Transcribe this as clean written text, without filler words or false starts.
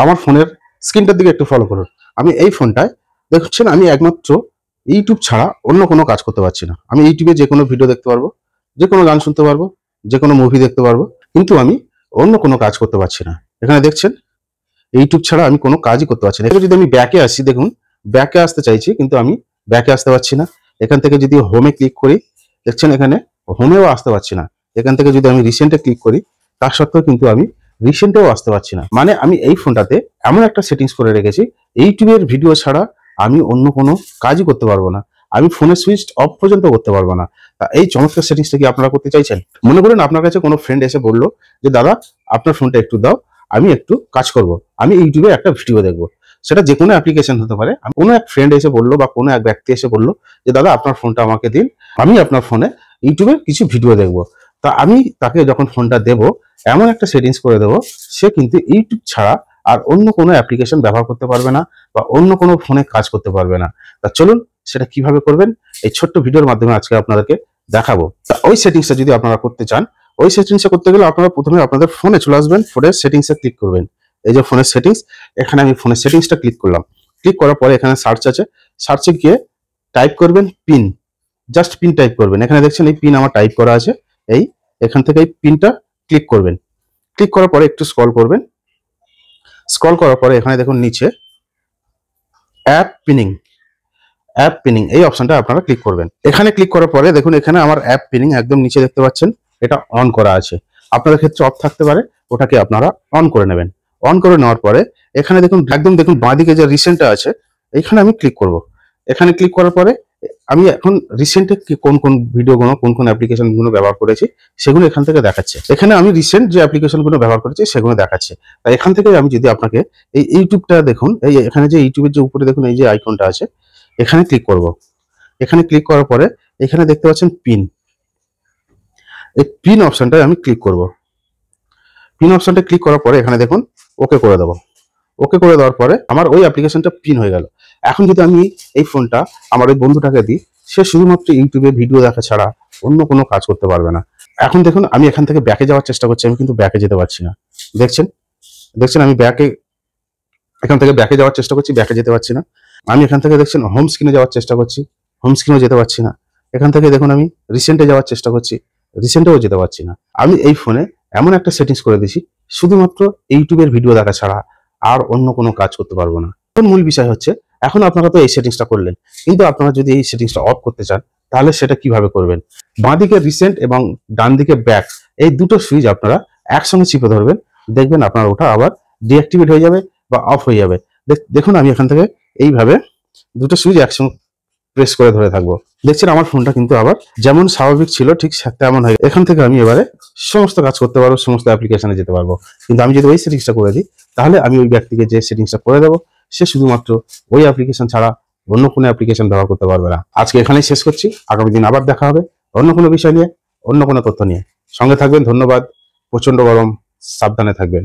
আমার ফোনের স্ক্রিনটার দিকে একটু ফলো করুন। আমি এই ফোনটায় দেখছেন আমি একমাত্র ইউটিউব ছাড়া অন্য কোনো কাজ করতে পারছি না। আমি ইউটিউবে যে কোনো ভিডিও দেখতে পারবো, যে কোনো গান শুনতে পারবো, যে কোনো মুভি দেখতে পারবো, কিন্তু আমি অন্য কোনো কাজ করতে পারছি না। এখানে দেখছেন ইউটিউব ছাড়া আমি কোনো কাজই করতে পারছি না। এবার যদি আমি ব্যাকে আসি, দেখুন ব্যাকে আসতে চাইছি কিন্তু আমি ব্যাকে আসতে পারছি না। এখান থেকে যদি হোমে ক্লিক করি, দেখছেন এখানে হোমেও আসতে পারছি না। এখান থেকে যদি আমি রিসেন্টে ক্লিক করি, তার সত্ত্বেও কিন্তু আমি রিসেন্টেও আসতে পারছি না। মানে আমি এই ফোনটাতে এমন একটা সেটিংস করে রেখেছি, ইউটিউবের ভিডিও ছাড়া আমি অন্য কোনো কাজই করতে পারবো না। আমি ফোনের সুইচ অফ পর্যন্ত করতে পারবো না। তা এই চমৎকার সেটিংসটা কি আপনারা করতে চাইছেন? মনে করেন আপনার কাছে কোনো ফ্রেন্ড এসে বললো যে দাদা আপনার ফোনটা একটু দাও, আমি একটু কাজ করব, আমি ইউটিউবে একটা ভিডিও দেখবো। সেটা যে কোনো অ্যাপ্লিকেশন হতে পারে। কোনো এক ফ্রেন্ড এসে বললো বা কোনো এক ব্যক্তি এসে বললো যে দাদা আপনার ফোনটা আমাকে দিন, আমি আপনার ফোনে ইউটিউবে কিছু ভিডিও দেখবো। তা আমি তাকে যখন ফোনটা দেব, এমন একটা সেটিংস করে দেবো, সে কিন্তু ইউটিউব ছাড়া আর অন্য কোনো অ্যাপ্লিকেশন ব্যবহার করতে পারবে না বা অন্য কোনো ফোনে কাজ করতে পারবে না। তা চলুন সেটা কিভাবে করবেন এই ছোট্ট ভিডিওর মাধ্যমে আজকে আপনাদেরকে দেখাবো। তা ওই সেটিংসটা যদি আপনারা করতে চান, ওই সেটিংসটা করতে গেলে আপনারা প্রথমে আপনাদের ফোনে চলে আসবেন, ফোনের সেটিংসে ক্লিক করবেন। এই যে ফোনের সেটিংস, এখানে আমি ফোনের সেটিংসটা ক্লিক করলাম। ক্লিক করার পরে এখানে সার্চ আছে, সার্চে গিয়ে টাইপ করবেন পিন, জাস্ট পিন টাইপ করবেন। এখানে দেখছেন এই পিন আমার টাইপ করা আছে। এই এখান থেকে এই পিনটা ক্লিক করবেন। ক্লিক করার পরে একটু স্ক্রল করবেন। স্ক্রল করার পরে এখানে দেখুন নিচে অ্যাপ পিনিং, অ্যাপ পিনিং এই অপশনটা আপনারা ক্লিক করবেন। এখানে ক্লিক করার পরে দেখুন এখানে আমার অ্যাপ পিনিং একদম নিচে দেখতে পাচ্ছেন, এটা অন করা আছে। আপনাদের ক্ষেত্রে অফ থাকতে পারে, ওটাকে আপনারা অন করে নেবেন। অন করে নেওয়ার পরে এখানে দেখুন একদম দেখুন বাঁদিকে যে রিসেন্টটা আছে, এখানে আমি ক্লিক করব। এখানে ক্লিক করার পরে আমি এখন রিসেন্টে কোন কোন ভিডিওগুলো কোন কোন অ্যাপ্লিকেশনগুলো ব্যবহার করেছি সেগুলো এখান থেকে দেখাচ্ছে। এখানে আমি রিসেন্ট যে অ্যাপ্লিকেশনগুলো ব্যবহার করেছি সেগুলো দেখাচ্ছে। তাই এখান থেকে আমি যদি আপনাকে এই ইউটিউবটা দেখুন, এই এখানে যে ইউটিউবের যে উপরে দেখুন এই যে আইকনটা আছে, এখানে ক্লিক করব। এখানে ক্লিক করার পরে এখানে দেখতে পাচ্ছেন পিন, এই পিন অপশনটায় আমি ক্লিক করব। পিন অপশনটা ক্লিক করার পরে এখানে দেখুন ওকে করে দেবো। ওকে করে দেওয়ার পরে আমার ওই অ্যাপ্লিকেশনটা পিন হয়ে গেল। এখন যদি আমি এই ফোনটা আমার ওই বন্ধুটাকে দিই, সে শুধুমাত্র ইউটিউবে ভিডিও দেখা ছাড়া অন্য কোনো কাজ করতে পারবে না। এখন দেখুন আমি এখান থেকে ব্যাকে যাওয়ার চেষ্টা করছি, আমি কিন্তু ব্যাকে যেতে পারছি না। দেখছেন দেখছেন আমি এখান থেকে ব্যাকে যাওয়ার চেষ্টা করছি, ব্যাকে যেতে পারছি না। আমি এখান থেকে দেখছেন হোম স্ক্রিনে যাওয়ার চেষ্টা করছি, হোম স্ক্রিনেও যেতে পারছি না। এখান থেকে দেখুন আমি রিসেন্টে যাওয়ার চেষ্টা করছি, রিসেন্টেও যেতে পারছি না। আমি এই ফোনে এমন একটা সেটিংস করে দিয়েছি, শুধুমাত্র ইউটিউবের ভিডিও দেখা ছাড়া আর অন্য কোনো কাজ করতে পারবো না। মূল বিষয় হচ্ছে এখন আপনারা তো এই সেটিংসটা করলেন, কিন্তু আপনারা যদি এই সেটিংসটা অফ করতে চান তাহলে সেটা কিভাবে করবেন? বাঁদিকে রিসেন্ট এবং ডান দিকে ব্যাক, এই দুটো সুইচ আপনারা একসঙ্গে চিপে ধরবেন, দেখবেন আপনার ওটা আবার ডিঅ্যাক্টিভেট হয়ে যাবে বা অফ হয়ে যাবে। দেখুন আমি এখান থেকে এইভাবে দুটো সুইচ একসঙ্গে প্রেস করে ধরে থাকবো, দেখছেন আমার ফোনটা কিন্তু আবার যেমন স্বাভাবিক ছিল ঠিক তেমন হয়ে। এখান থেকে আমি এবারে সমস্ত কাজ করতে পারবো, সমস্ত অ্যাপ্লিকেশনে যেতে পারবো। কিন্তু আমি যদি ওই সেটিংসটা করে দিই, তাহলে আমি ওই ব্যক্তিকে যে সেটিংসটা করে দেবো, সে শুধুমাত্র ওই অ্যাপ্লিকেশন ছাড়া অন্য কোনো অ্যাপ্লিকেশন ব্যবহার করতে পারবে না। আজকে এখানেই শেষ করছি, আগামী দিন আবার দেখা হবে অন্য কোনো বিষয় নিয়ে, অন্য কোনো তথ্য নিয়ে। সঙ্গে থাকবেন, ধন্যবাদ। প্রচন্ড গরম, সাবধানে থাকবেন।